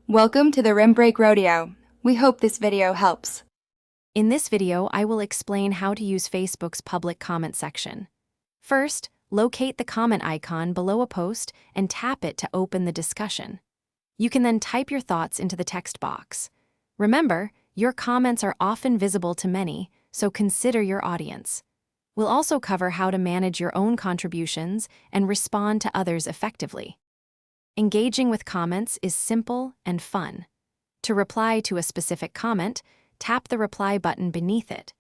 Welcome to the Rim Break Rodeo. We hope this video helps. In this video, I will explain how to use Facebook's public comment section. First, locate the comment icon below a post and tap it to open the discussion. You can then type your thoughts into the text box. Remember, your comments are often visible to many, so consider your audience. We'll also cover how to manage your own contributions and respond to others effectively. Engaging with comments is simple and fun. To reply to a specific comment, tap the reply button beneath it.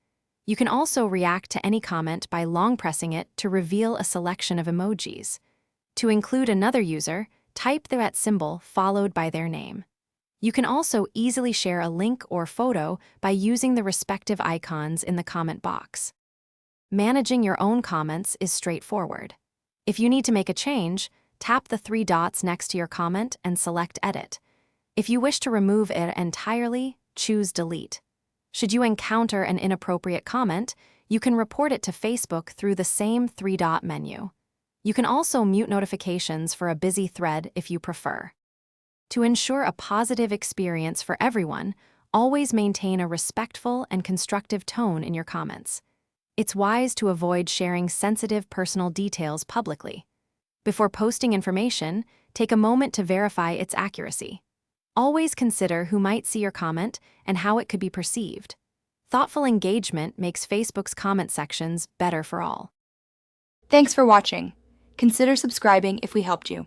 You can also react to any comment by long pressing it to reveal a selection of emojis. To include another user, type the @ symbol followed by their name. You can also easily share a link or photo by using the respective icons in the comment box. Managing your own comments is straightforward. If you need to make a change, tap the 3 dots next to your comment and select Edit. If you wish to remove it entirely, choose Delete. Should you encounter an inappropriate comment, you can report it to Facebook through the same 3-dot menu. You can also mute notifications for a busy thread if you prefer. To ensure a positive experience for everyone, always maintain a respectful and constructive tone in your comments. It's wise to avoid sharing sensitive personal details publicly. Before posting information, take a moment to verify its accuracy. Always consider who might see your comment and how it could be perceived. Thoughtful engagement makes Facebook's comment sections better for all. Thanks for watching. Consider subscribing if we helped you.